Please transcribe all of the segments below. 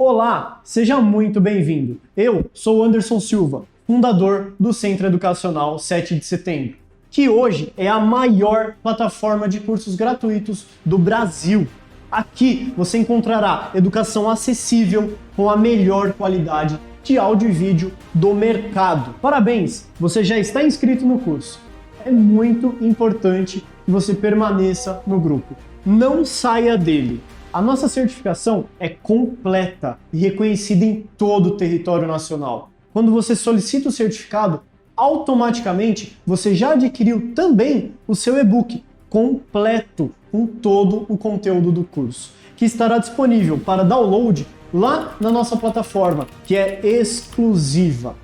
Olá, seja muito bem-vindo. Eu sou o Anderson Silva, fundador do Centro Educacional 7 de Setembro, que hoje é a maior plataforma de cursos gratuitos do Brasil. Aqui você encontrará educação acessível com a melhor qualidade de áudio e vídeo do mercado. Parabéns, você já está inscrito no curso. É muito importante que você permaneça no grupo. Não saia dele. A nossa certificação é completa e reconhecida em todo o território nacional. Quando você solicita o certificado, automaticamente você já adquiriu também o seu e-book completo com todo o conteúdo do curso, que estará disponível para download lá na nossa plataforma, que é exclusiva.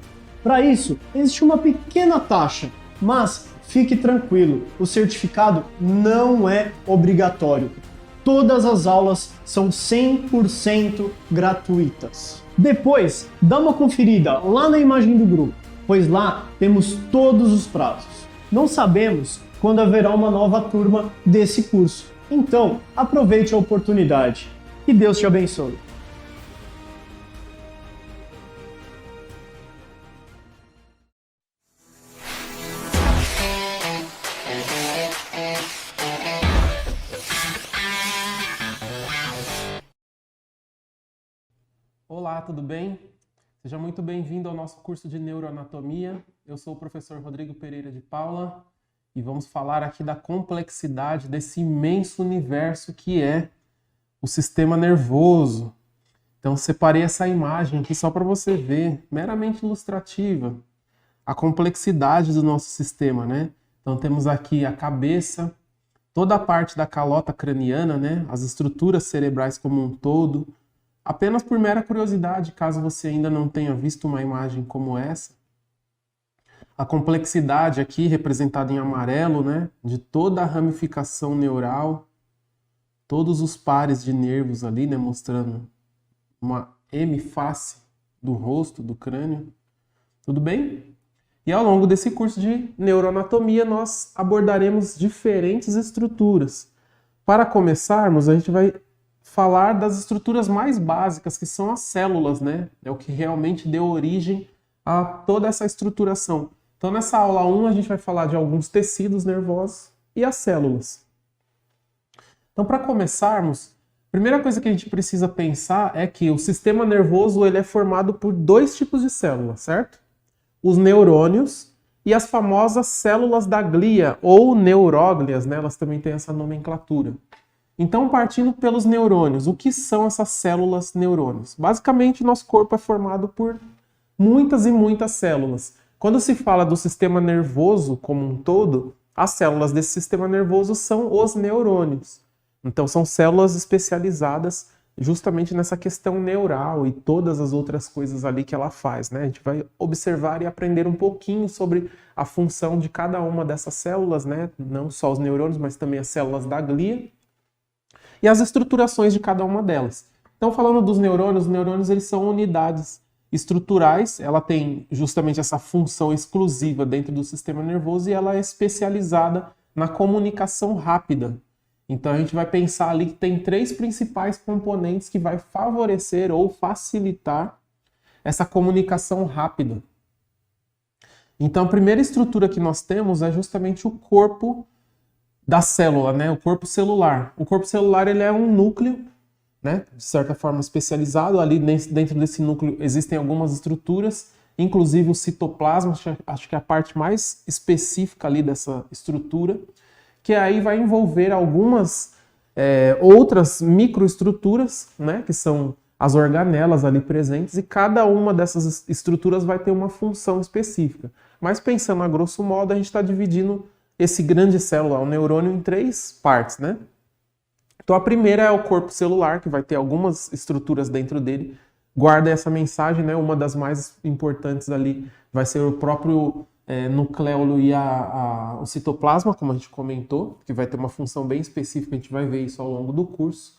Para isso, existe uma pequena taxa, mas fique tranquilo, o certificado não é obrigatório. Todas as aulas são 100% gratuitas. Depois, dá uma conferida lá na imagem do grupo, pois lá temos todos os prazos. Não sabemos quando haverá uma nova turma desse curso. Então, aproveite a oportunidade. Que Deus te abençoe. Olá, tudo bem? Seja muito bem-vindo ao nosso curso de Neuroanatomia. Eu sou o professor Rodrigo Pereira de Paula e vamos falar aqui da complexidade desse imenso universo que é o sistema nervoso. Então, separei essa imagem aqui só para você ver, meramente ilustrativa, a complexidade do nosso sistema, né? Então, temos aqui a cabeça, toda a parte da calota craniana, né? As estruturas cerebrais como um todo. Apenas por mera curiosidade, caso você ainda não tenha visto uma imagem como essa, a complexidade aqui representada em amarelo, né, de toda a ramificação neural, todos os pares de nervos ali, né, mostrando uma M-face do rosto, do crânio. Tudo bem? E ao longo desse curso de neuroanatomia nós abordaremos diferentes estruturas. Para começarmos, a gente vai falar das estruturas mais básicas, que são as células, né? É o que realmente deu origem a toda essa estruturação. Então, nessa aula 1, a gente vai falar de alguns tecidos nervosos e as células. Então, para começarmos, a primeira coisa que a gente precisa pensar é que o sistema nervoso ele é formado por dois tipos de células, certo? Os neurônios e as famosas células da glia, ou neuróglias, né? Elas também têm essa nomenclatura. Então, partindo pelos neurônios, o que são essas células neurônios? Basicamente, nosso corpo é formado por muitas e muitas células. Quando se fala do sistema nervoso como um todo, as células desse sistema nervoso são os neurônios. Então, são células especializadas justamente nessa questão neural e todas as outras coisas ali que ela faz, né? A gente vai observar e aprender um pouquinho sobre a função de cada uma dessas células, né? Não só os neurônios, mas também as células da glia e as estruturações de cada uma delas. Então, falando dos neurônios, os neurônios eles são unidades estruturais, ela tem justamente essa função exclusiva dentro do sistema nervoso e ela é especializada na comunicação rápida. Então, a gente vai pensar ali que tem três principais componentes que vai favorecer ou facilitar essa comunicação rápida. Então, a primeira estrutura que nós temos é justamente o corpo da célula, né? O corpo celular. O corpo celular ele é um núcleo, né? De certa forma especializado. Ali dentro desse núcleo existem algumas estruturas, inclusive o citoplasma, acho que é a parte mais específica ali dessa estrutura, que aí vai envolver algumas outras microestruturas, né? Que são as organelas ali presentes, e cada uma dessas estruturas vai ter uma função específica. Mas pensando a grosso modo, a gente está dividindo esse grande célula, o neurônio, em três partes, né? Então a primeira é o corpo celular, que vai ter algumas estruturas dentro dele. Guarda essa mensagem, né? Uma das mais importantes ali vai ser o próprio nucleolo e o citoplasma, como a gente comentou, que vai ter uma função bem específica, a gente vai ver isso ao longo do curso.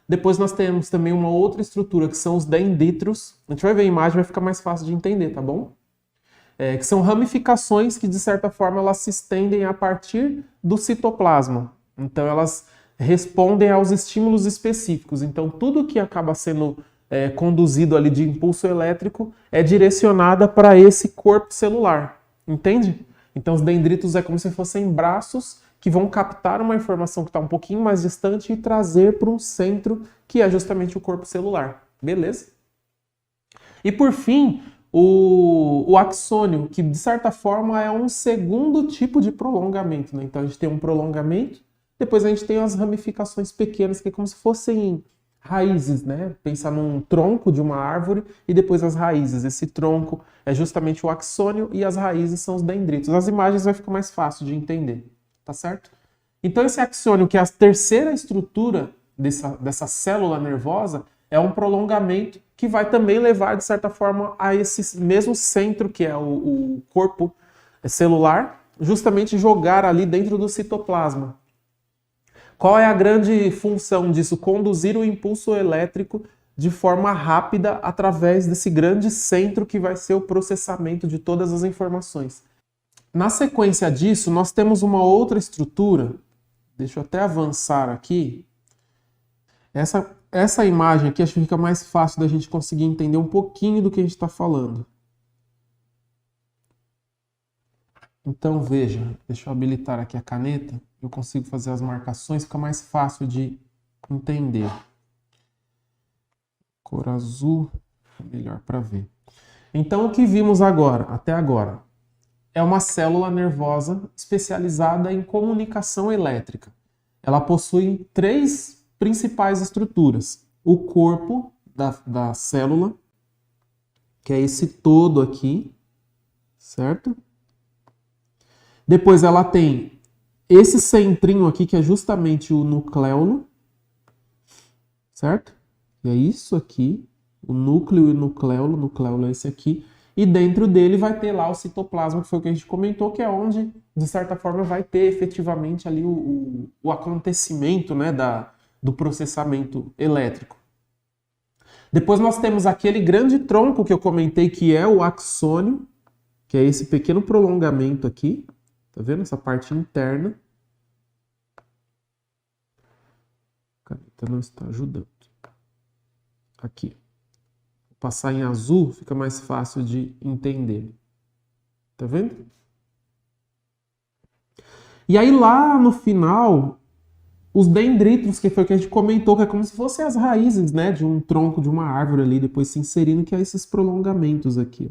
Depois nós temos também uma outra estrutura, que são os dendritos. A gente vai ver a imagem, vai ficar mais fácil de entender, tá bom? Que são ramificações que, de certa forma, elas se estendem a partir do citoplasma. Então, elas respondem aos estímulos específicos. Então, tudo que acaba sendo conduzido ali de impulso elétrico é direcionada para esse corpo celular, entende? Então os dendritos é como se fossem braços que vão captar uma informação que está um pouquinho mais distante e trazer para um centro que é justamente o corpo celular, beleza? E por fim, o axônio, que de certa forma é um segundo tipo de prolongamento, né? Então a gente tem um prolongamento, depois a gente tem as ramificações pequenas, que é como se fossem raízes, né? Pensar num tronco de uma árvore e depois as raízes. Esse tronco é justamente o axônio e as raízes são os dendritos. As imagens vai ficar mais fácil de entender, tá certo? Então esse axônio, que é a terceira estrutura dessa célula nervosa, é um prolongamento que vai também levar, de certa forma, a esse mesmo centro, que é o corpo celular, justamente jogar ali dentro do citoplasma. Qual é a grande função disso? Conduzir o impulso elétrico de forma rápida através desse grande centro que vai ser o processamento de todas as informações. Na sequência disso, nós temos uma outra estrutura. Deixa eu até avançar aqui. Essa imagem aqui acho que fica mais fácil da gente conseguir entender um pouquinho do que a gente está falando. Então veja, deixa eu habilitar aqui a caneta, eu consigo fazer as marcações, fica mais fácil de entender. Cor azul, melhor para ver. Então o que vimos agora, até agora, é uma célula nervosa especializada em comunicação elétrica. Ela possui três principais estruturas. O corpo da célula, que é esse todo aqui, certo? Depois ela tem esse centrinho aqui, que é justamente o nucleolo, certo? E é isso aqui, o núcleo e o nucleolo é esse aqui. E dentro dele vai ter lá o citoplasma, que foi o que a gente comentou, que é onde, de certa forma, vai ter efetivamente ali o acontecimento, né, do processamento elétrico. Depois nós temos aquele grande tronco que eu comentei, que é o axônio, que é esse pequeno prolongamento aqui. Tá vendo? Essa parte interna. A caneta não está ajudando. Aqui. Vou passar em azul, fica mais fácil de entender. Tá vendo? E aí lá no final, os dendritos, que foi o que a gente comentou, que é como se fossem as raízes, né, de um tronco de uma árvore ali, depois se inserindo, que é esses prolongamentos aqui.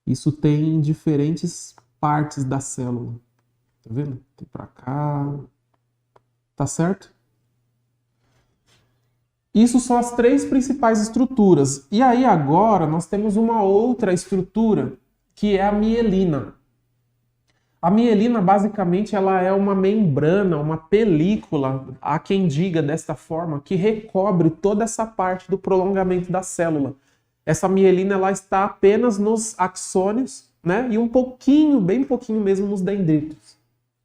Isso tem diferentes partes da célula. Tá vendo? Tem pra cá. Tá certo? Isso são as três principais estruturas. E aí agora nós temos uma outra estrutura, que é a mielina. A mielina, basicamente, ela é uma membrana, uma película, há quem diga desta forma, que recobre toda essa parte do prolongamento da célula. Essa mielina, ela está apenas nos axônios, né? E um pouquinho, bem pouquinho mesmo, nos dendritos.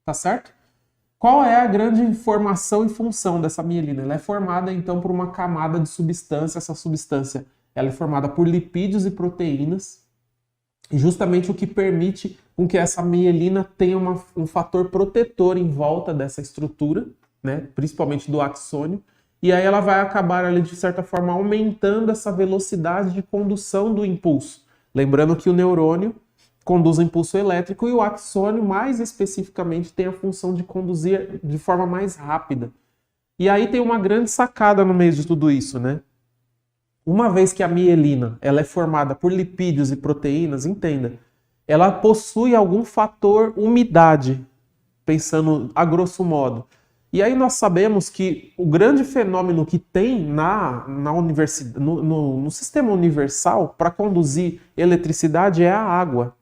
Tá certo? Qual é a grande formação e função dessa mielina? Ela é formada, então, por uma camada de substância. Essa substância ela é formada por lipídios e proteínas. E justamente o que permite com que essa mielina tenha um fator protetor em volta dessa estrutura, né? Principalmente do axônio. E aí ela vai acabar, ali, de certa forma, aumentando essa velocidade de condução do impulso. Lembrando que o neurônio conduz o impulso elétrico e o axônio, mais especificamente, tem a função de conduzir de forma mais rápida. E aí tem uma grande sacada no meio de tudo isso, né? Uma vez que a mielina ela é formada por lipídios e proteínas, entenda, ela possui algum fator umidade, pensando a grosso modo. E aí nós sabemos que o grande fenômeno que tem no sistema universal para conduzir eletricidade é a água.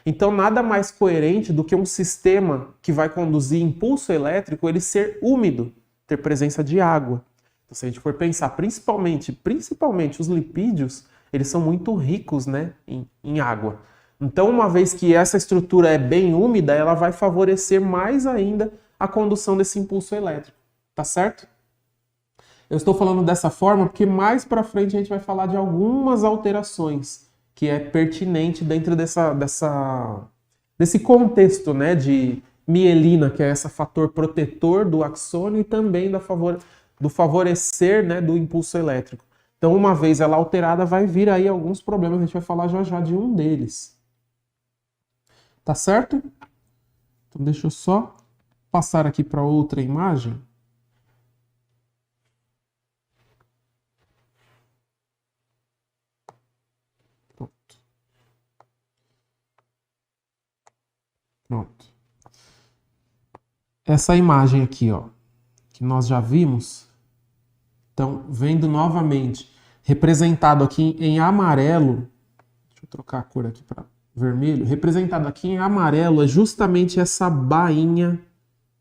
Então nada mais coerente do que um sistema que vai conduzir impulso elétrico ele ser úmido, ter presença de água. Então, se a gente for pensar, principalmente os lipídios, eles são muito ricos, né, em água. Então, uma vez que essa estrutura é bem úmida, ela vai favorecer mais ainda a condução desse impulso elétrico, tá certo? Eu estou falando dessa forma porque mais para frente a gente vai falar de algumas alterações que é pertinente dentro desse contexto, né, de mielina, que é esse fator protetor do axônio e também do favorecer, né, do impulso elétrico. Então, uma vez ela alterada, vai vir aí alguns problemas. A gente vai falar já já de um deles. Tá certo? Então, deixa eu só passar aqui para outra imagem. Pronto. Essa imagem aqui, ó, que nós já vimos. Então, vendo novamente, representado aqui em amarelo, deixa eu trocar a cor aqui para vermelho, representado aqui em amarelo é justamente essa bainha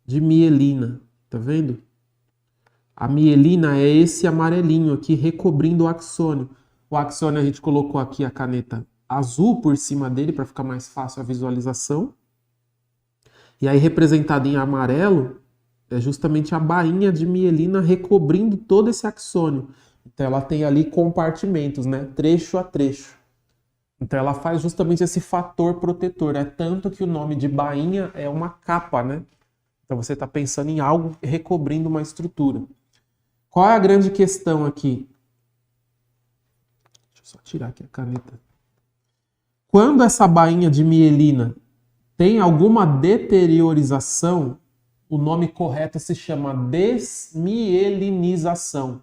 de mielina, tá vendo? A mielina é esse amarelinho aqui recobrindo o axônio. O axônio a gente colocou aqui a caneta azul por cima dele para ficar mais fácil a visualização. E aí representado em amarelo é justamente a bainha de mielina recobrindo todo esse axônio. Então ela tem ali compartimentos, né? Trecho a trecho. Então ela faz justamente esse fator protetor. É tanto que o nome de bainha é uma capa, né? Então você está pensando em algo recobrindo uma estrutura. Qual é a grande questão aqui? Deixa eu só tirar aqui a caneta. Quando essa bainha de mielina tem alguma deteriorização, o nome correto se chama desmielinização.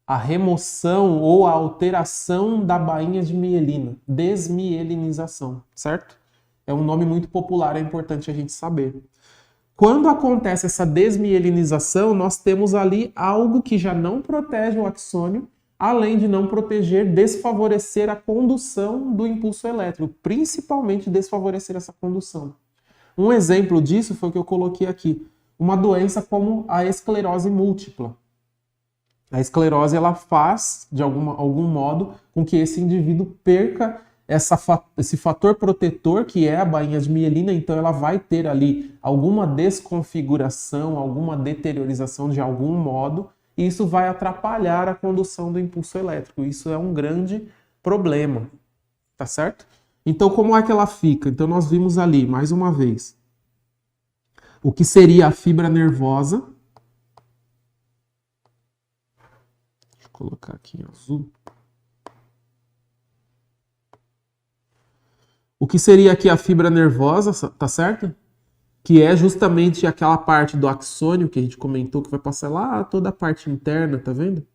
A remoção ou a alteração da bainha de mielina. Desmielinização, certo? É um nome muito popular, é importante a gente saber. Quando acontece essa desmielinização, nós temos ali algo que já não protege o axônio, além de não proteger, desfavorecer a condução do impulso elétrico, principalmente desfavorecer essa condução. Um exemplo disso foi o que eu coloquei aqui, uma doença como a esclerose múltipla. A esclerose ela faz, de algum modo, com que esse indivíduo perca esse fator protetor que é a bainha de mielina, então ela vai ter ali alguma desconfiguração, alguma deteriorização de algum modo, e isso vai atrapalhar a condução do impulso elétrico. Isso é um grande problema, tá certo? Então, como é que ela fica? Então, nós vimos ali, mais uma vez, o que seria a fibra nervosa. Deixa eu colocar aqui em azul. O que seria aqui a fibra nervosa, tá certo? Que é justamente aquela parte do axônio que a gente comentou, que vai passar lá toda a parte interna, tá vendo?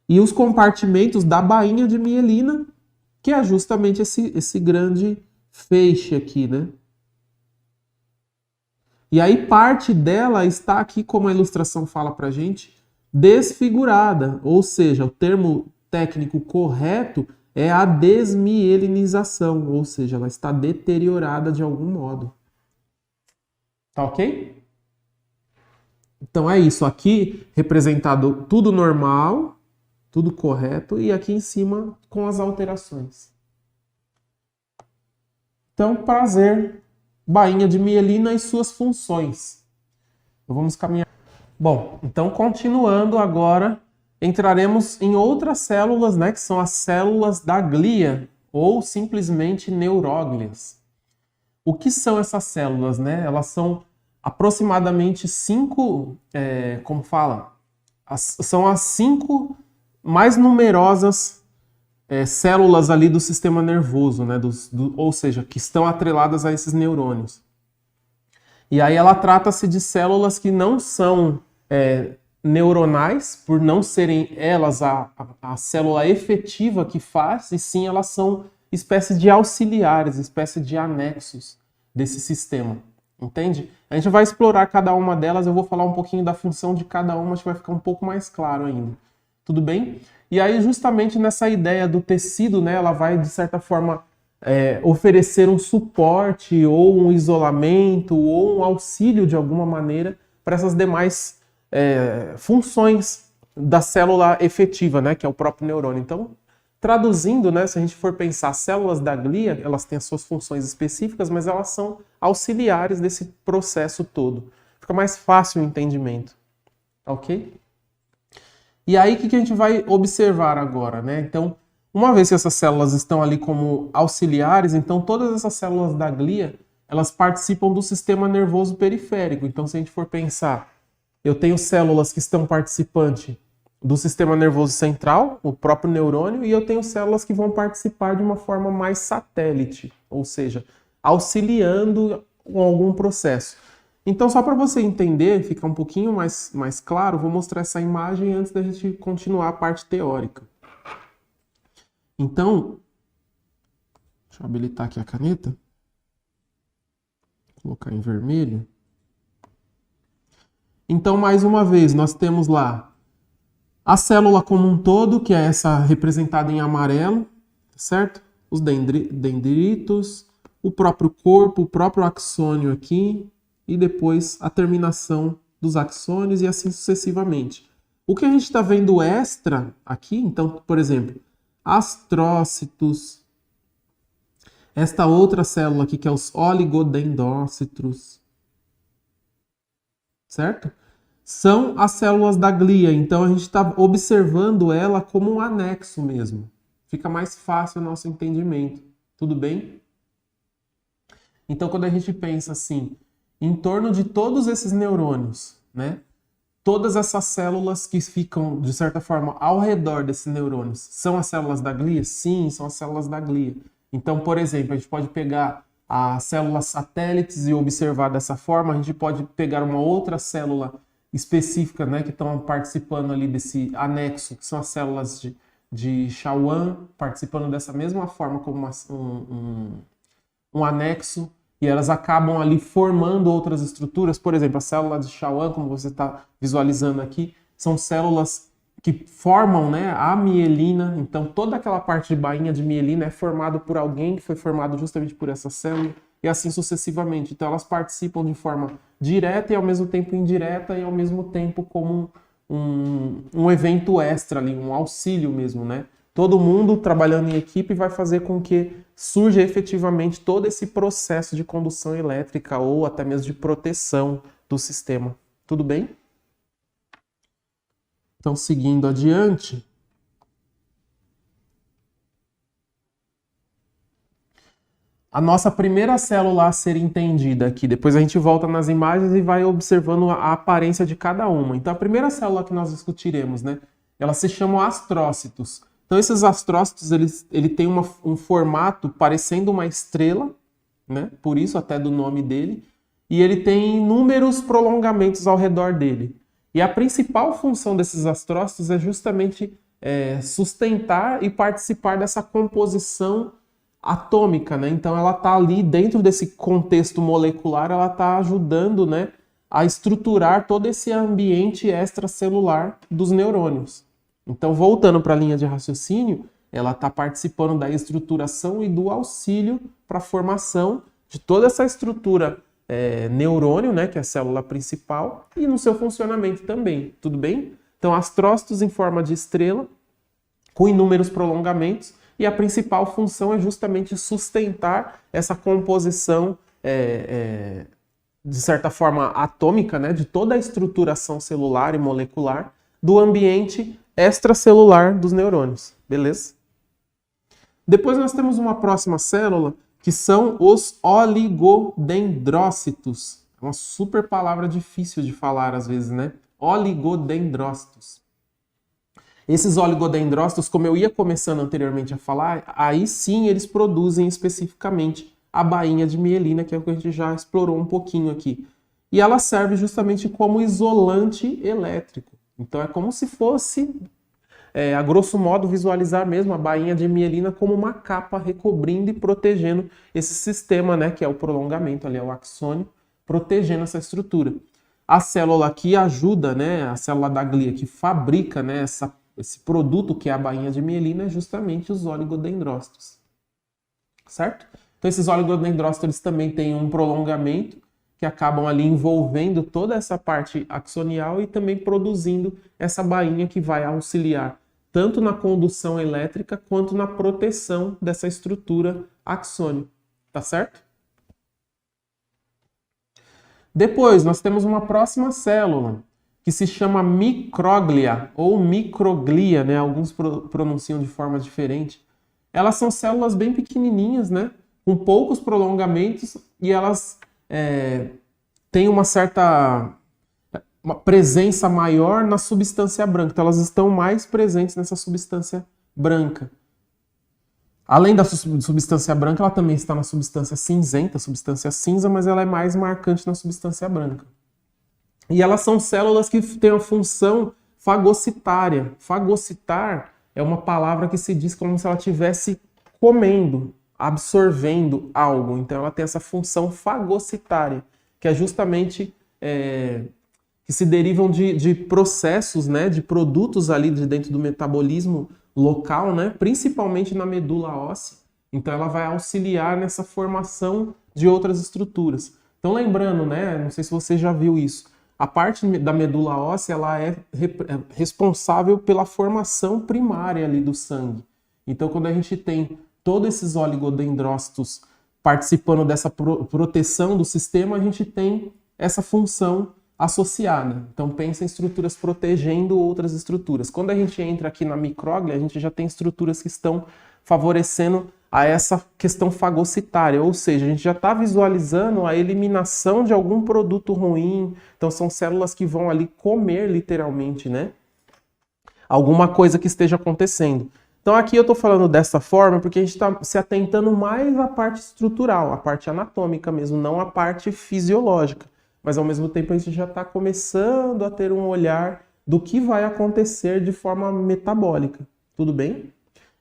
E os compartimentos da bainha de mielina, que é justamente esse grande feixe aqui, né? E aí parte dela está aqui, como a ilustração fala pra gente, desfigurada, ou seja, o termo técnico correto é a desmielinização, ou seja, ela está deteriorada de algum modo. Tá ok? Então é isso, aqui representado tudo normal, tudo correto, e aqui em cima com as alterações. Então, prazer, bainha de mielina e suas funções. Então, vamos caminhar. Bom, então continuando agora, entraremos em outras células, né, que são as células da glia, ou simplesmente neuróglias. O que são essas células, né? Elas são aproximadamente 5, são as 5 mais numerosas células ali do sistema nervoso, né? Ou seja, que estão atreladas a esses neurônios. E aí ela trata-se de células que não são neuronais, por não serem elas a célula efetiva que faz, e sim elas são espécies de auxiliares, espécies de anexos desse sistema, entende? A gente vai explorar cada uma delas, eu vou falar um pouquinho da função de cada uma, acho que vai ficar um pouco mais claro ainda, tudo bem? E aí justamente nessa ideia do tecido, né, ela vai de certa forma oferecer um suporte, ou um isolamento, ou um auxílio de alguma maneira para essas demais funções da célula efetiva, né, que é o próprio neurônio. Então, traduzindo, né, se a gente for pensar, as células da glia, elas têm as suas funções específicas, mas elas são auxiliares desse processo todo. Fica mais fácil o entendimento, ok? E aí, o que a gente vai observar agora, né? Então, uma vez que essas células estão ali como auxiliares, então todas essas células da glia, elas participam do sistema nervoso periférico. Então, se a gente for pensar, eu tenho células que estão do sistema nervoso central, o próprio neurônio, e eu tenho células que vão participar de uma forma mais satélite, ou seja, auxiliando com algum processo. Então, só para você entender, ficar um pouquinho mais claro, vou mostrar essa imagem antes da gente continuar a parte teórica. Então, deixa eu habilitar aqui a caneta. Vou colocar em vermelho. Então, mais uma vez, nós temos lá a célula como um todo, que é essa representada em amarelo, certo? Os dendritos, o próprio corpo, o próprio axônio aqui, e depois a terminação dos axônios e assim sucessivamente. O que a gente está vendo extra aqui, então, por exemplo, astrócitos, esta outra célula aqui que é os oligodendrócitos, certo? São as células da glia, então a gente está observando ela como um anexo mesmo. Fica mais fácil o nosso entendimento, tudo bem? Então quando a gente pensa assim, em torno de todos esses neurônios, né? Todas essas células que ficam, de certa forma, ao redor desses neurônios, são as células da glia? Sim, são as células da glia. Então, por exemplo, a gente pode pegar as células satélites e observar dessa forma, a gente pode pegar uma outra célula específica, né, que estão participando ali desse anexo, que são as células de Schwann, participando dessa mesma forma como um anexo, e elas acabam ali formando outras estruturas. Por exemplo, a célula de Schwann, como você está visualizando aqui, são células que formam, né, a mielina. Então, toda aquela parte de bainha de mielina é formada por alguém que foi formado justamente por essa célula, e assim sucessivamente. Então, elas participam de forma direta e ao mesmo tempo indireta, e ao mesmo tempo como um evento extra ali, um auxílio mesmo, né? Todo mundo trabalhando em equipe vai fazer com que surja efetivamente todo esse processo de condução elétrica ou até mesmo de proteção do sistema. Tudo bem? Então, seguindo adiante. A nossa primeira célula a ser entendida aqui, depois a gente volta nas imagens e vai observando a aparência de cada uma. Então, a primeira célula que nós discutiremos, né, ela se chama astrócitos. Então, esses astrócitos, ele tem um formato parecendo uma estrela, né, por isso até do nome dele, e ele tem inúmeros prolongamentos ao redor dele. E a principal função desses astrócitos é justamente sustentar e participar dessa composição atômica, né? Então ela está ali dentro desse contexto molecular, ela está ajudando, né, a estruturar todo esse ambiente extracelular dos neurônios. Então, voltando para a linha de raciocínio, ela está participando da estruturação e do auxílio para a formação de toda essa estrutura neurônio, né, que é a célula principal, e no seu funcionamento também, tudo bem? Então, astrócitos em forma de estrela, com inúmeros prolongamentos, e a principal função é justamente sustentar essa composição, de certa forma, atômica, né, de toda a estruturação celular e molecular do ambiente extracelular dos neurônios, beleza? Depois nós temos uma próxima célula, que são os oligodendrócitos. É uma super palavra difícil de falar às vezes, né? Oligodendrócitos. Esses oligodendrócitos, como eu ia começando anteriormente a falar, aí sim eles produzem especificamente a bainha de mielina, que é o que a gente já explorou um pouquinho aqui. E ela serve justamente como isolante elétrico. Então é como se fosse, a grosso modo, visualizar mesmo a bainha de mielina como uma capa recobrindo e protegendo esse sistema, né, que é o prolongamento, ali é o axônio, protegendo essa estrutura. A célula aqui ajuda, né, a célula da glia que fabrica, né, esse produto que é a bainha de mielina, é justamente os oligodendrócitos, certo? Então esses oligodendrócitos eles também têm um prolongamento que acabam ali envolvendo toda essa parte axonial e também produzindo essa bainha que vai auxiliar tanto na condução elétrica quanto na proteção dessa estrutura axônio, tá certo? Depois nós temos uma próxima célula que se chama microglia ou microglia, né? Alguns pronunciam de forma diferente. Elas são células bem pequenininhas, né? Com poucos prolongamentos, e elas têm uma certa... uma presença maior na substância branca. Então, elas estão mais presentes nessa substância branca. Além da substância branca, ela também está na substância cinzenta, substância cinza, mas ela é mais marcante na substância branca. E elas são células que têm a função fagocitária. Fagocitar é uma palavra que se diz como se ela estivesse comendo, absorvendo algo. Então, ela tem essa função fagocitária, que é justamente que se derivam de processos, né, de produtos ali de dentro do metabolismo local, né, principalmente na medula óssea. Então, ela vai auxiliar nessa formação de outras estruturas. Então, lembrando, né, não sei se você já viu isso, a parte da medula óssea ela é responsável pela formação primária ali do sangue. Então, quando a gente tem todos esses oligodendrócitos participando dessa proteção do sistema, a gente tem essa função associada. Então, pensa em estruturas protegendo outras estruturas. Quando a gente entra aqui na micróglia, a gente já tem estruturas que estão favorecendo a essa questão fagocitária, ou seja, a gente já está visualizando a eliminação de algum produto ruim. Então, são células que vão ali comer, literalmente, né? Alguma coisa que esteja acontecendo. Então, aqui eu estou falando dessa forma porque a gente está se atentando mais à parte estrutural, à parte anatômica mesmo, não à parte fisiológica. Mas, ao mesmo tempo, a gente já está começando a ter um olhar do que vai acontecer de forma metabólica. Tudo bem?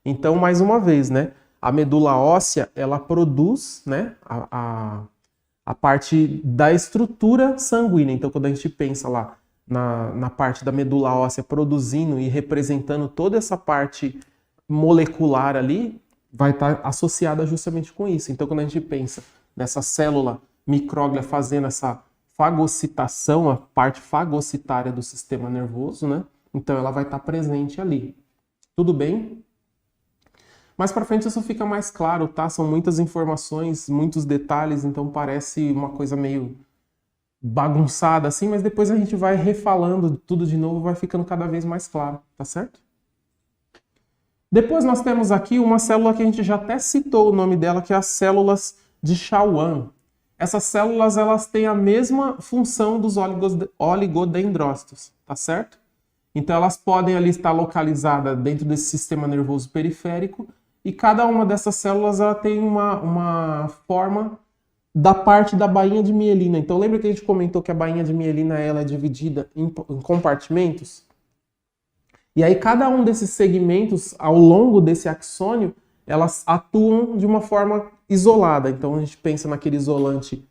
Então, mais uma vez, né? A medula óssea, ela produz, né, a parte da estrutura sanguínea. Então, quando a gente pensa lá na parte da medula óssea produzindo e representando toda essa parte molecular ali, vai estar associada justamente com isso. Então, quando a gente pensa nessa célula micróglia fazendo essa fagocitação, a parte fagocitária do sistema nervoso, né? Então, ela vai estar presente ali. Tudo bem? Mais para frente isso fica mais claro, tá? São muitas informações, muitos detalhes, então parece uma coisa meio bagunçada assim, mas depois a gente vai refalando tudo de novo, vai ficando cada vez mais claro, tá certo? Depois nós temos aqui uma célula que a gente já até citou o nome dela, que é as células de Schwann. Essas células, elas têm a mesma função dos oligodendrócitos, tá certo? Então elas podem ali estar localizadas dentro desse sistema nervoso periférico e cada uma dessas células ela tem uma forma da parte da bainha de mielina. Então lembra que a gente comentou que a bainha de mielina ela é dividida em compartimentos? E aí cada um desses segmentos ao longo desse axônio, elas atuam de uma forma isolada. Então a gente pensa naquele isolante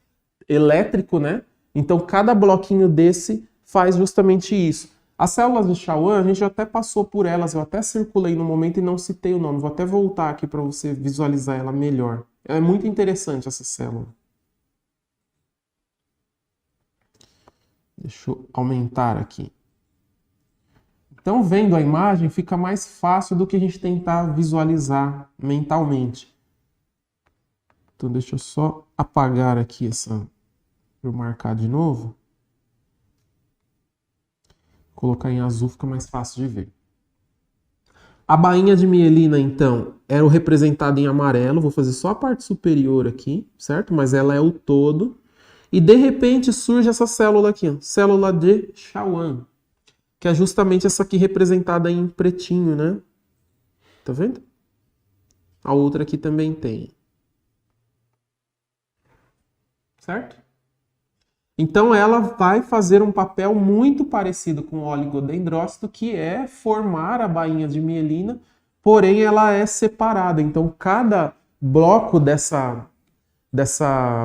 elétrico, né? Então cada bloquinho desse faz justamente isso. As células de Schwann, a gente até passou por elas, eu até circulei no momento e não citei o nome. Vou até voltar aqui para você visualizar ela melhor. É muito interessante essa célula. Deixa eu aumentar aqui. Então, vendo a imagem, fica mais fácil do que a gente tentar visualizar mentalmente. Então, deixa eu só apagar aqui essa... Vou marcar de novo. Colocar em azul fica mais fácil de ver. A bainha de mielina, então, é representada em amarelo. Vou fazer só a parte superior aqui, certo? Mas ela é o todo. E, de repente, surge essa célula aqui, ó, célula de Schwann, que é justamente essa aqui representada em pretinho, né? Tá vendo? A outra aqui também tem. Certo? Então ela vai fazer um papel muito parecido com o oligodendrócito, que é formar a bainha de mielina, porém ela é separada. Então cada bloco dessa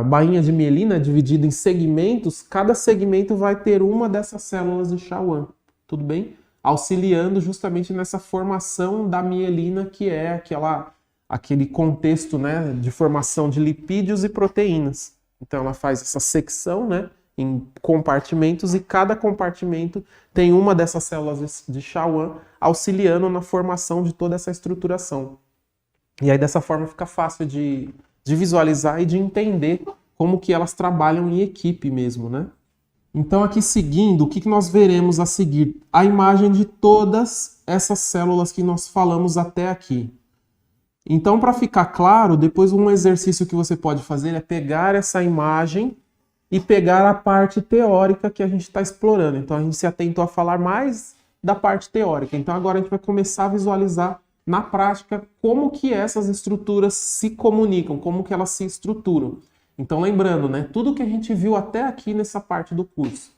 bainha de mielina é dividido em segmentos, cada segmento vai ter uma dessas células de Schwann, tudo bem? Auxiliando justamente nessa formação da mielina, que é aquele contexto, né, de formação de lipídios e proteínas. Então ela faz essa secção, né, em compartimentos e cada compartimento tem uma dessas células de Schwann auxiliando na formação de toda essa estruturação. E aí dessa forma fica fácil de visualizar e de entender como que elas trabalham em equipe mesmo, né? Então aqui seguindo, o que nós veremos a seguir? A imagem de todas essas células que nós falamos até aqui. Então, para ficar claro, depois um exercício que você pode fazer é pegar essa imagem e pegar a parte teórica que a gente está explorando. Então a gente se atentou a falar mais da parte teórica. Então agora a gente vai começar a visualizar na prática como que essas estruturas se comunicam, como que elas se estruturam. Então lembrando, né, tudo que a gente viu até aqui nessa parte do curso.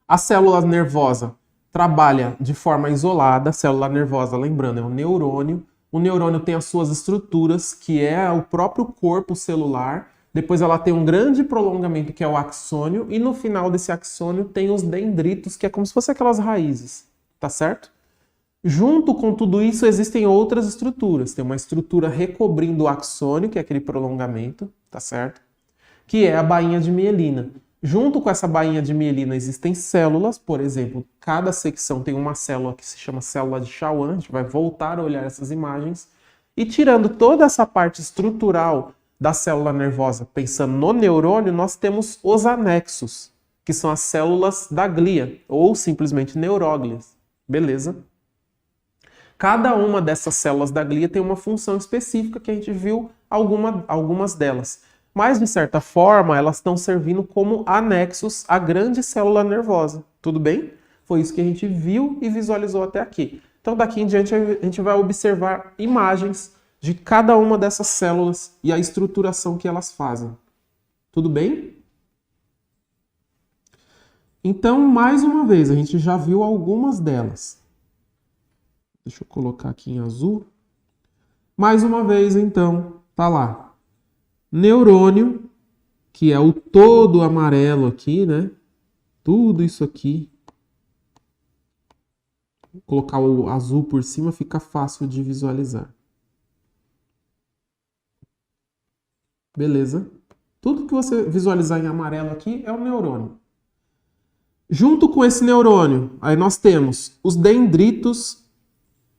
A célula nervosa trabalha de forma isolada. A célula nervosa, lembrando, é um neurônio. O neurônio tem as suas estruturas, que é o próprio corpo celular. Depois ela tem um grande prolongamento, que é o axônio. E no final desse axônio tem os dendritos, que é como se fossem aquelas raízes. Tá certo? Junto com tudo isso existem outras estruturas. Tem uma estrutura recobrindo o axônio, que é aquele prolongamento, tá certo? Que é a bainha de mielina. Junto com essa bainha de mielina existem células, por exemplo, cada secção tem uma célula que se chama célula de Schwann, a gente vai voltar a olhar essas imagens, e tirando toda essa parte estrutural da célula nervosa, pensando no neurônio, nós temos os anexos, que são as células da glia, ou simplesmente neuróglias, beleza? Cada uma dessas células da glia tem uma função específica que a gente viu algumas delas. Mas, de certa forma, elas estão servindo como anexos à grande célula nervosa. Tudo bem? Foi isso que a gente viu e visualizou até aqui. Então, daqui em diante, a gente vai observar imagens de cada uma dessas células e a estruturação que elas fazem. Tudo bem? Então, mais uma vez, a gente já viu algumas delas. Deixa eu colocar aqui em azul. Mais uma vez, então, tá lá. Neurônio, que é o todo amarelo aqui, né? Tudo isso aqui. Vou colocar o azul por cima, fica fácil de visualizar. Beleza? Tudo que você visualizar em amarelo aqui é o neurônio. Junto com esse neurônio, aí nós temos os dendritos,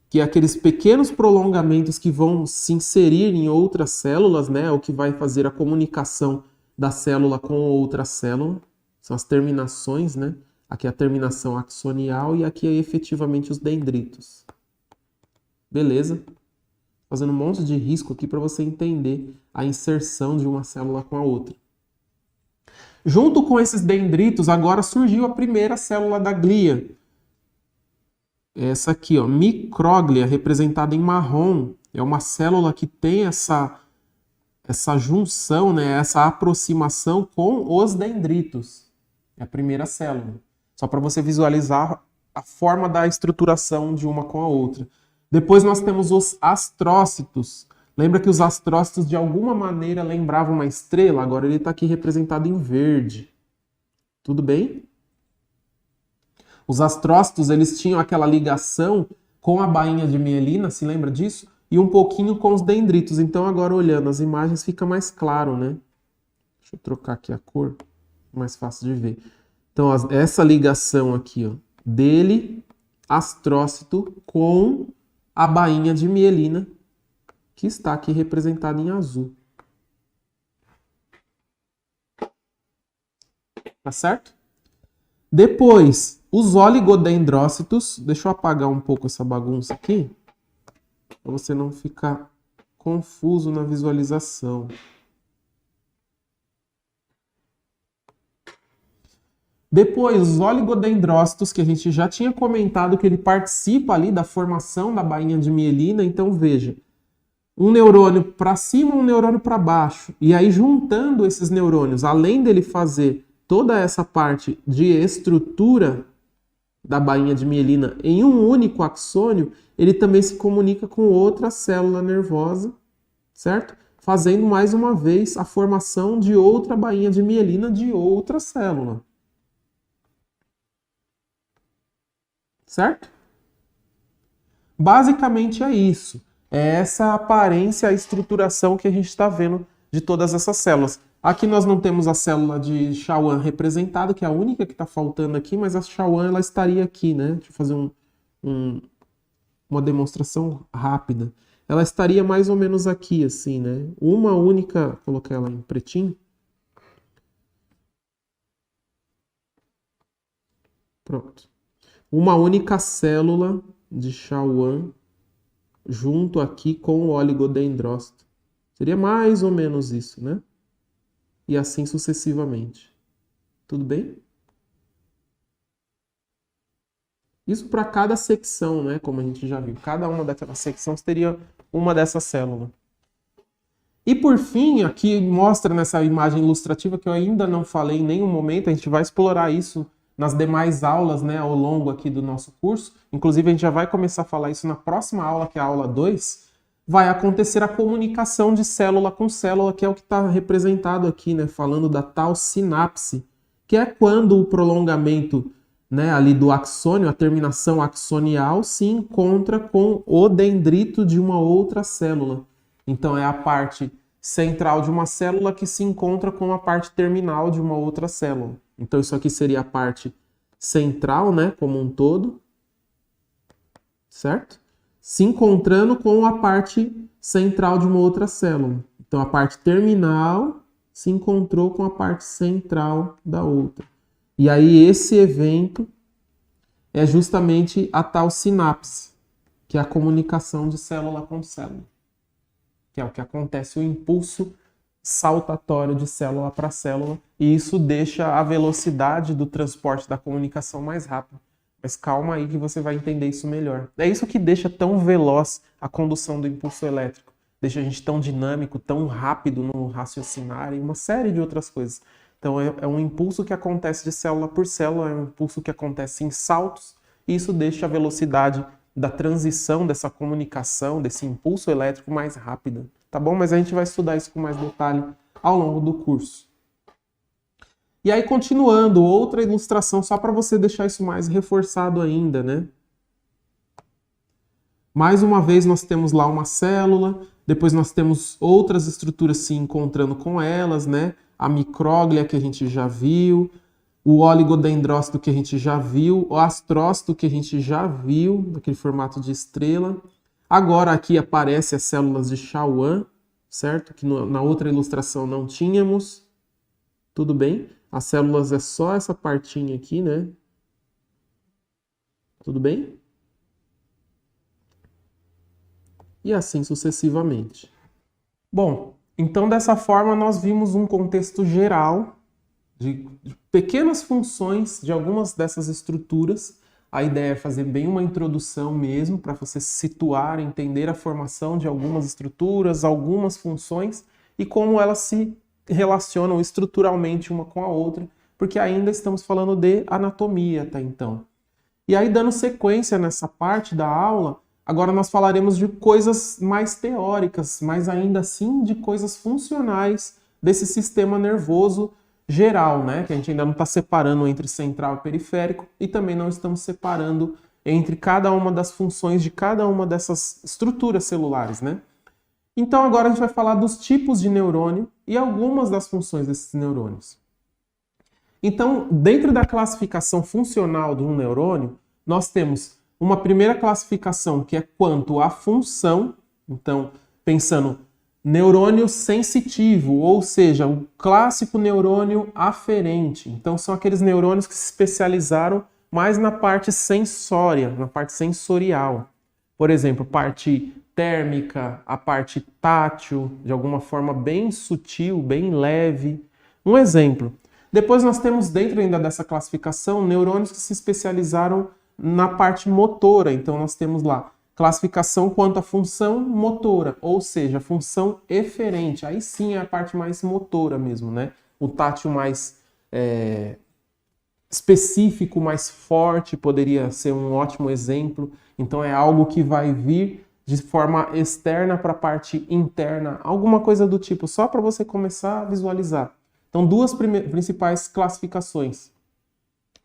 que é aqueles pequenos prolongamentos que vão se inserir em outras células, né? O que vai fazer a comunicação da célula com outra célula. São as terminações, né? Aqui é a terminação axonial e aqui é efetivamente os dendritos. Beleza? Fazendo um monte de risco aqui para você entender a inserção de uma célula com a outra. Junto com esses dendritos, agora surgiu a primeira célula da glia. Essa aqui, ó, micróglia, representada em marrom, é uma célula que tem essa junção, né, essa aproximação com os dendritos. É a primeira célula. Só para você visualizar a forma da estruturação de uma com a outra. Depois nós temos os astrócitos. Lembra que os astrócitos de alguma maneira lembravam uma estrela? Agora ele está aqui representado em verde. Tudo bem? Os astrócitos, eles tinham aquela ligação com a bainha de mielina, se lembra disso? E um pouquinho com os dendritos. Então agora olhando as imagens fica mais claro, né? Deixa eu trocar aqui a cor, mais fácil de ver. Então essa ligação aqui, ó, dele, astrócito, com a bainha de mielina, que está aqui representada em azul. Tá certo? Depois, os oligodendrócitos. Deixa eu apagar um pouco essa bagunça aqui, para você não ficar confuso na visualização. Depois, os oligodendrócitos, que a gente já tinha comentado que ele participa ali da formação da bainha de mielina. Então, veja, um neurônio para cima, um neurônio para baixo. E aí, juntando esses neurônios, além dele fazer toda essa parte de estrutura da bainha de mielina em um único axônio, ele também se comunica com outra célula nervosa, certo? Fazendo mais uma vez a formação de outra bainha de mielina de outra célula. Certo? Basicamente é isso. É essa aparência, a estruturação que a gente está vendo de todas essas células. Aqui nós não temos a célula de Schwann representada, que é a única que está faltando aqui, mas a Schwann ela estaria aqui, né? Deixa eu fazer uma demonstração rápida. Ela estaria mais ou menos aqui, assim, né? Uma única... Vou colocar ela em pretinho. Pronto. Uma única célula de Schwann junto aqui com o oligodendrócito. Seria mais ou menos isso, né? e assim sucessivamente. Tudo bem? Isso para cada secção, né? Como a gente já viu. Cada uma daquelas secções teria uma dessas células. E por fim, aqui mostra nessa imagem ilustrativa que eu ainda não falei em nenhum momento, a gente vai explorar isso nas demais aulas, né, ao longo aqui do nosso curso. Inclusive, a gente já vai começar a falar isso na próxima aula, que é a aula 2. Vai acontecer a comunicação de célula com célula, que é o que está representado aqui, né, falando da tal sinapse, que é quando o prolongamento, né, ali do axônio, a terminação axonial, se encontra com o dendrito de uma outra célula. Então, é a parte central de uma célula que se encontra com a parte terminal de uma outra célula. Então, isso aqui seria a parte central, né, como um todo, certo? Se encontrando com a parte central de uma outra célula. Então, a parte terminal se encontrou com a parte central da outra. E aí, esse evento é justamente a tal sinapse, que é a comunicação de célula com célula, que é o que acontece, o impulso saltatório de célula para célula, e isso deixa a velocidade do transporte da comunicação mais rápida. Mas calma aí que você vai entender isso melhor. É isso que deixa tão veloz a condução do impulso elétrico, deixa a gente tão dinâmico, tão rápido no raciocinar e uma série de outras coisas. Então é um impulso que acontece de célula por célula, é um impulso que acontece em saltos, e isso deixa a velocidade da transição dessa comunicação, desse impulso elétrico mais rápida, tá bom? Mas a gente vai estudar isso com mais detalhe ao longo do curso. E aí, continuando, outra ilustração só para você deixar isso mais reforçado ainda, né? Mais uma vez nós temos lá uma célula, depois nós temos outras estruturas se encontrando com elas, né? A micróglia que a gente já viu, o oligodendrócito que a gente já viu, o astrócito que a gente já viu, naquele formato de estrela. Agora aqui aparecem as células de Schwann, certo? Que na outra ilustração não tínhamos. Tudo bem? As células é só essa partinha aqui, né? Tudo bem? E assim sucessivamente. Bom, então dessa forma nós vimos um contexto geral de pequenas funções de algumas dessas estruturas. A ideia é fazer bem uma introdução mesmo, para você se situar, entender a formação de algumas estruturas, algumas funções e como elas se relacionam estruturalmente uma com a outra, porque ainda estamos falando de anatomia até então. E aí, dando sequência nessa parte da aula, agora nós falaremos de coisas mais teóricas, mas ainda assim de coisas funcionais desse sistema nervoso geral, né? Que a gente ainda não está separando entre central e periférico e também não estamos separando entre cada uma das funções de cada uma dessas estruturas celulares, né? Então agora a gente vai falar dos tipos de neurônio e algumas das funções desses neurônios. Então, dentro da classificação funcional de um neurônio, nós temos uma primeira classificação que é quanto à função. Então, pensando neurônio sensitivo, ou seja, o clássico neurônio aferente. Então, são aqueles neurônios que se especializaram mais na parte sensória, na parte sensorial. Por exemplo, parte térmica, a parte tátil, de alguma forma bem sutil, bem leve. Um exemplo. Depois nós temos dentro ainda dessa classificação neurônios que se especializaram na parte motora. Então nós temos lá classificação quanto à função motora, ou seja, a função eferente. Aí sim é a parte mais motora mesmo, né? O tátil mais específico, mais forte, poderia ser um ótimo exemplo. Então é algo que vai vir de forma externa para a parte interna, alguma coisa do tipo, só para você começar a visualizar. Então, duas principais classificações.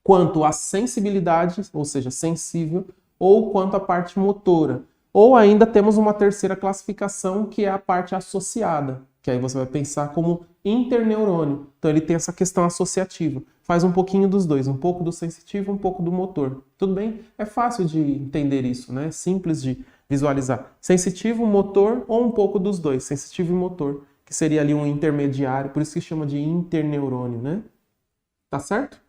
Quanto à sensibilidade, ou seja, sensível, ou quanto à parte motora. Ou ainda temos uma terceira classificação, que é a parte associada, que aí você vai pensar como interneurônio. Então, ele tem essa questão associativa. Faz um pouquinho dos dois, um pouco do sensitivo, um pouco do motor. Tudo bem? É fácil de entender isso, né? Simples de visualizar. Sensitivo, motor ou um pouco dos dois, sensitivo e motor, que seria ali um intermediário, por isso que chama de interneurônio, né? Tá certo?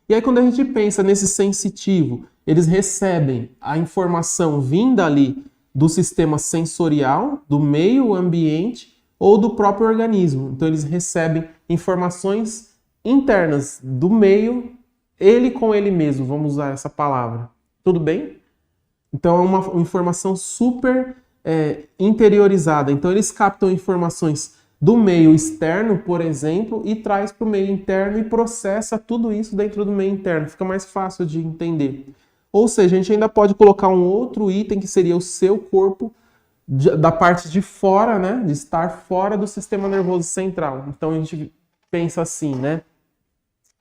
E aí quando a gente pensa nesse sensitivo, eles recebem a informação vinda ali do sistema sensorial, do meio ambiente, ou do próprio organismo. Então eles recebem informações internas do meio, ele com ele mesmo, vamos usar essa palavra. Tudo bem? Então é uma informação super interiorizada. Então eles captam informações do meio externo, por exemplo, e traz para o meio interno e processa tudo isso dentro do meio interno. Fica mais fácil de entender. Ou seja, a gente ainda pode colocar um outro item que seria o seu corpo da parte de fora, né? De estar fora do sistema nervoso central. Então a gente pensa assim, né?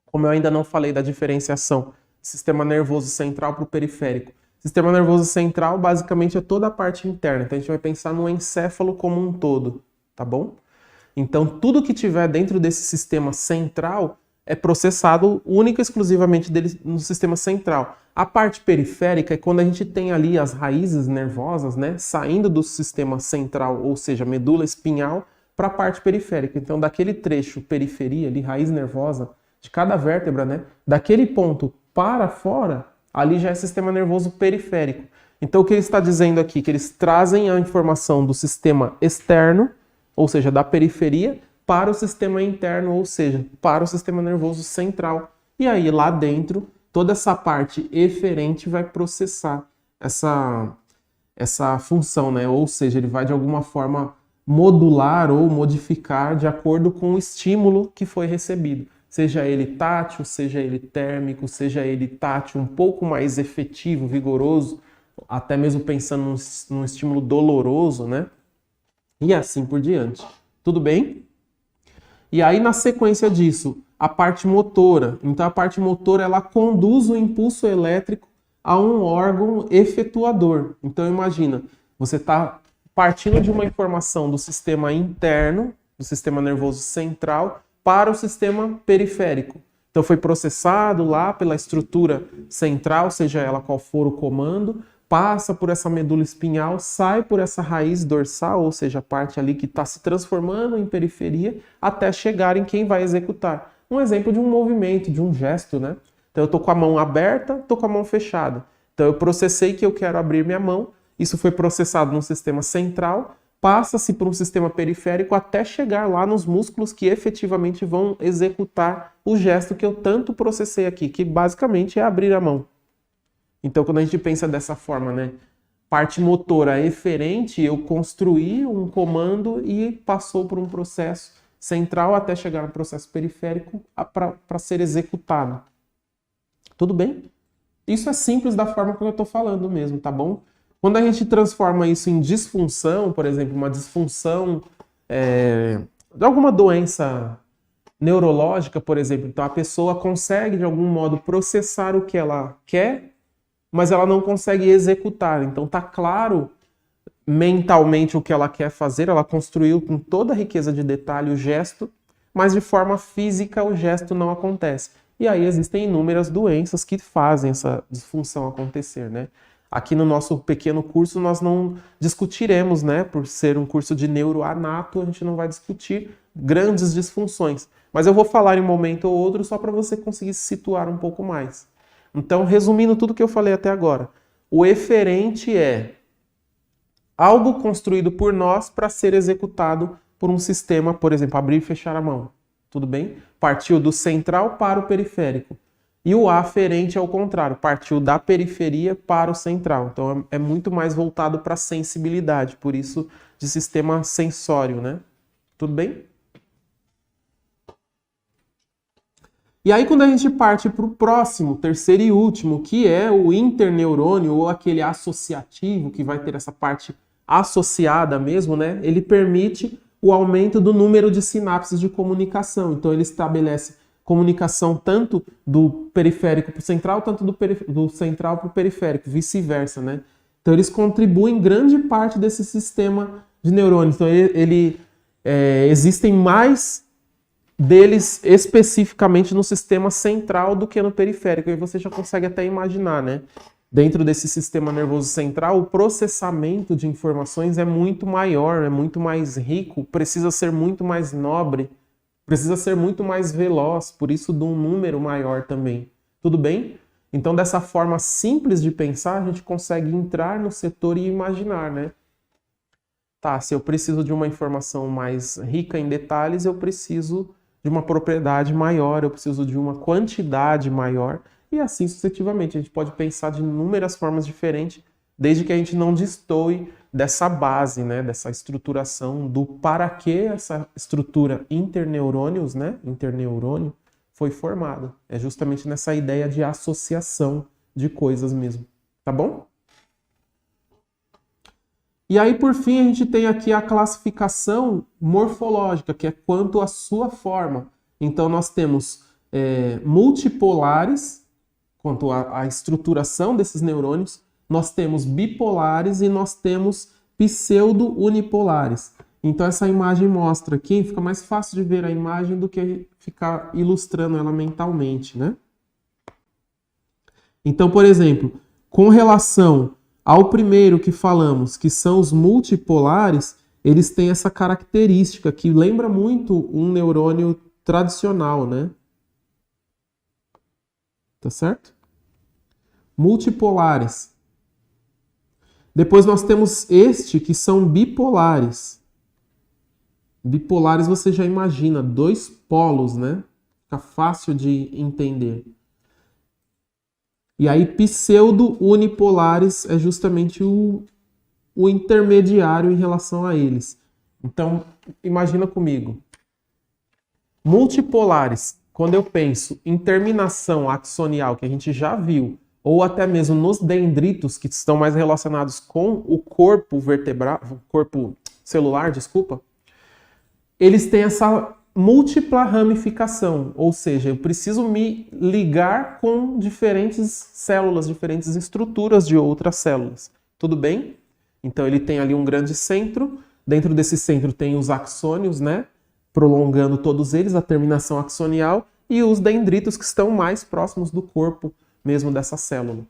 Como eu ainda não falei da diferenciação sistema nervoso central para o periférico. Sistema nervoso central basicamente é toda a parte interna. Então a gente vai pensar no encéfalo como um todo, tá bom? Então tudo que tiver dentro desse sistema central é processado única e exclusivamente dele no sistema central. A parte periférica é quando a gente tem ali as raízes nervosas, né, saindo do sistema central, ou seja, medula espinhal, para a parte periférica. Então, daquele trecho periferia, ali, raiz nervosa, de cada vértebra, né, daquele ponto para fora, ali já é sistema nervoso periférico. Então, o que ele está dizendo aqui? Que eles trazem a informação do sistema externo, ou seja, da periferia, para o sistema interno, ou seja, para o sistema nervoso central. E aí, lá dentro, toda essa parte eferente vai processar essa função, né? Ou seja, ele vai de alguma forma modular ou modificar de acordo com o estímulo que foi recebido. Seja ele tátil, seja ele térmico, seja ele tátil um pouco mais efetivo, vigoroso, até mesmo pensando num estímulo doloroso, né? E assim por diante. Tudo bem? E aí, na sequência disso, a parte motora. Então, a parte motora, ela conduz o impulso elétrico a um órgão efetuador. Então, imagina, você está partindo de uma informação do sistema interno, do sistema nervoso central, para o sistema periférico. Então, foi processado lá pela estrutura central, seja ela qual for o comando, passa por essa medula espinhal, sai por essa raiz dorsal, ou seja, a parte ali que está se transformando em periferia, até chegar em quem vai executar. Um exemplo de um movimento, de um gesto, né? Então eu estou com a mão aberta, estou com a mão fechada. Então eu processei que eu quero abrir minha mão, isso foi processado no sistema central, passa-se por um sistema periférico até chegar lá nos músculos que efetivamente vão executar o gesto que eu tanto processei aqui, que basicamente é abrir a mão. Então, quando a gente pensa dessa forma, né? Parte motora eferente, eu construí um comando e passou por um processo central até chegar no processo periférico para ser executado. Tudo bem? Isso é simples da forma que eu estou falando mesmo, tá bom? Quando a gente transforma isso em disfunção, por exemplo, uma disfunção de alguma doença neurológica, por exemplo, então a pessoa consegue de algum modo processar o que ela quer, mas ela não consegue executar. Então tá claro mentalmente o que ela quer fazer, ela construiu com toda a riqueza de detalhe o gesto, mas de forma física o gesto não acontece. E aí existem inúmeras doenças que fazem essa disfunção acontecer, né? Aqui no nosso pequeno curso nós não discutiremos, né? Por ser um curso de neuroanato, a gente não vai discutir grandes disfunções. Mas eu vou falar em um momento ou outro só para você conseguir se situar um pouco mais. Então, resumindo tudo que eu falei até agora, o eferente é algo construído por nós para ser executado por um sistema, por exemplo, abrir e fechar a mão. Tudo bem? Partiu do central para o periférico. E o aferente é o contrário, partiu da periferia para o central. Então, é muito mais voltado para a sensibilidade, por isso de sistema sensório, né? Tudo bem? E aí, quando a gente parte para o próximo, terceiro e último, que é o interneurônio, ou aquele associativo, que vai ter essa parte associada mesmo, né? Ele permite o aumento do número de sinapses de comunicação. Então, ele estabelece comunicação tanto do periférico para o central, tanto do central para o periférico, vice-versa, né? Então, eles contribuem grande parte desse sistema de neurônios. Então, existem mais deles especificamente no sistema central do que no periférico. E você já consegue até imaginar, né? Dentro desse sistema nervoso central, o processamento de informações é muito maior, é muito mais rico, precisa ser muito mais nobre, precisa ser muito mais veloz, por isso de um número maior também. Tudo bem? Então, dessa forma simples de pensar, a gente consegue entrar no setor e imaginar, né? Tá, se eu preciso de uma informação mais rica em detalhes, eu preciso de uma propriedade maior, eu preciso de uma quantidade maior, e assim sucessivamente. A gente pode pensar de inúmeras formas diferentes, desde que a gente não destoe dessa base, né, dessa estruturação do para que essa estrutura interneurônios, né, interneurônio, foi formada. É justamente nessa ideia de associação de coisas mesmo, tá bom? E aí, por fim, a gente tem aqui a classificação morfológica, que é quanto à sua forma. Então, nós temos multipolares, quanto à estruturação desses neurônios, nós temos bipolares e nós temos pseudo-unipolares. Então, essa imagem mostra aqui, fica mais fácil de ver a imagem do que ficar ilustrando ela mentalmente, né? Então, por exemplo, com relação ao primeiro que falamos, que são os multipolares, eles têm essa característica que lembra muito um neurônio tradicional, né? Tá certo? Multipolares. Depois nós temos este, que são bipolares. Bipolares você já imagina, dois polos, né? Fica fácil de entender. E aí, pseudo-unipolares é justamente o intermediário em relação a eles. Então, imagina comigo. Multipolares, quando eu penso em terminação axonial, que a gente já viu, ou até mesmo nos dendritos, que estão mais relacionados com o corpo vertebral, corpo celular, desculpa, eles têm essa múltipla ramificação, ou seja, eu preciso me ligar com diferentes células, diferentes estruturas de outras células. Tudo bem? Então ele tem ali um grande centro, dentro desse centro tem os axônios, né? Prolongando todos eles, a terminação axonial, e os dendritos que estão mais próximos do corpo mesmo dessa célula.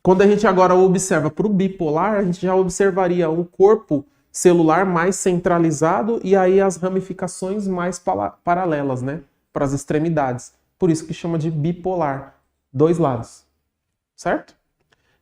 Quando a gente agora observa para o bipolar, a gente já observaria um corpo celular mais centralizado e aí as ramificações mais paralelas, né, para as extremidades. Por isso que chama de bipolar, dois lados, certo?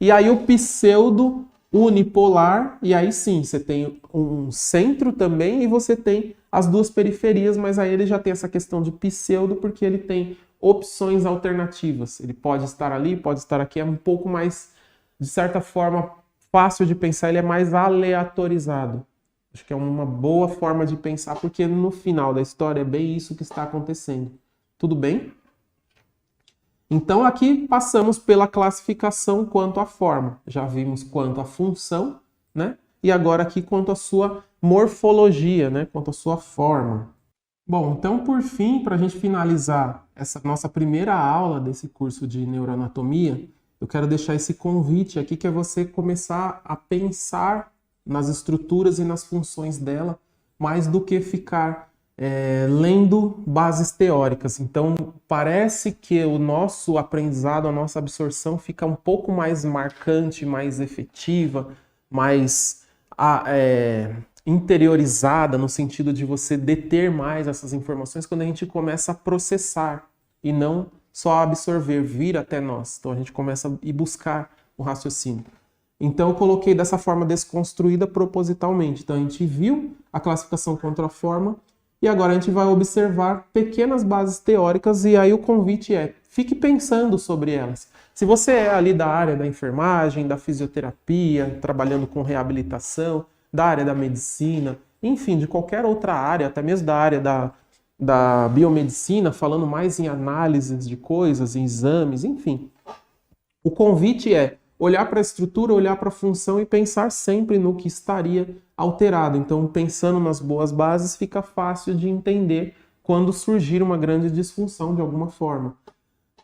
E aí o pseudo unipolar, e aí sim, você tem um centro também e você tem as duas periferias, mas aí ele já tem essa questão de pseudo porque ele tem opções alternativas. Ele pode estar ali, pode estar aqui, é um pouco mais, de certa forma, fácil de pensar, ele é mais aleatorizado. Acho que é uma boa forma de pensar, porque no final da história é bem isso que está acontecendo. Tudo bem? Então aqui passamos pela classificação quanto à forma. Já vimos quanto à função, né? E agora aqui quanto à sua morfologia, né? Quanto à sua forma. Bom, então por fim, para a gente finalizar essa nossa primeira aula desse curso de neuroanatomia, eu quero deixar esse convite aqui, que é você começar a pensar nas estruturas e nas funções dela, mais do que ficar lendo bases teóricas. Então, parece que o nosso aprendizado, a nossa absorção fica um pouco mais marcante, mais efetiva, mais interiorizada, no sentido de você deter mais essas informações quando a gente começa a processar e não só absorver, vir até nós. Então a gente começa a ir buscar o raciocínio. Então eu coloquei dessa forma desconstruída propositalmente. Então a gente viu a classificação contra a forma e agora a gente vai observar pequenas bases teóricas e aí o convite é, fique pensando sobre elas. Se você é ali da área da enfermagem, da fisioterapia, trabalhando com reabilitação, da área da medicina, enfim, de qualquer outra área, até mesmo da área da biomedicina, falando mais em análises de coisas, em exames, enfim. O convite é olhar para a estrutura, olhar para a função e pensar sempre no que estaria alterado. Então, pensando nas boas bases, fica fácil de entender quando surgir uma grande disfunção de alguma forma.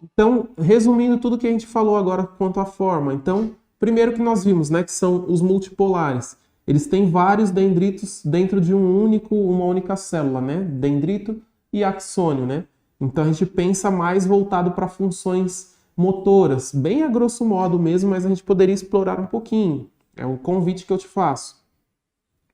Então, resumindo tudo que a gente falou agora quanto à forma. Então, primeiro que nós vimos, né, que são os multipolares. Eles têm vários dendritos dentro de uma única célula, né? Dendrito e axônio, né? Então a gente pensa mais voltado para funções motoras, bem a grosso modo mesmo, mas a gente poderia explorar um pouquinho. É o convite que eu te faço.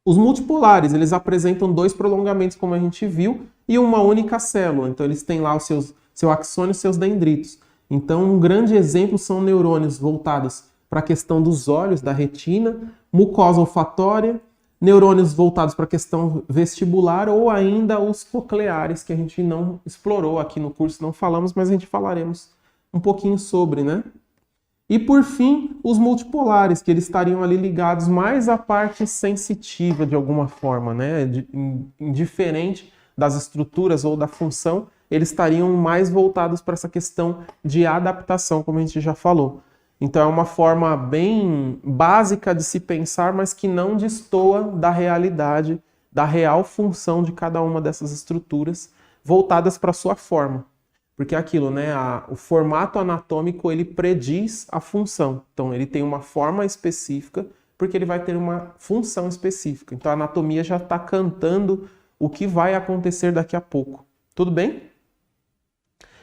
Os multipolares, eles apresentam dois prolongamentos, como a gente viu, e uma única célula. Então eles têm lá o seu axônio e seus dendritos. Então um grande exemplo são neurônios voltados para a questão dos olhos, da retina, mucosa olfatória, neurônios voltados para a questão vestibular ou ainda os cocleares, que a gente não explorou aqui no curso, não falamos, mas a gente falaremos um pouquinho sobre, né? E por fim, os multipolares, que eles estariam ali ligados mais à parte sensitiva de alguma forma, né? Indiferente das estruturas ou da função, eles estariam mais voltados para essa questão de adaptação, como a gente já falou. Então é uma forma bem básica de se pensar, mas que não destoa da realidade, da real função de cada uma dessas estruturas, voltadas para a sua forma. Porque é aquilo, né? O formato anatômico, ele prediz a função. Então ele tem uma forma específica, porque ele vai ter uma função específica. Então a anatomia já está cantando o que vai acontecer daqui a pouco. Tudo bem?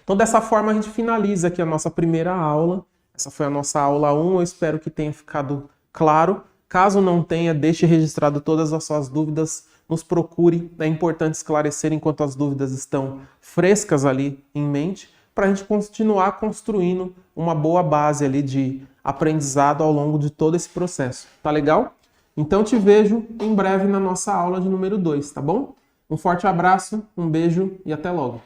Então dessa forma a gente finaliza aqui a nossa primeira aula. Essa foi a nossa aula 1, eu espero que tenha ficado claro. Caso não tenha, deixe registrado todas as suas dúvidas, nos procure. É importante esclarecer enquanto as dúvidas estão frescas ali em mente, para a gente continuar construindo uma boa base ali de aprendizado ao longo de todo esse processo. Tá legal? Então te vejo em breve na nossa aula de número 2, tá bom? Um forte abraço, um beijo e até logo.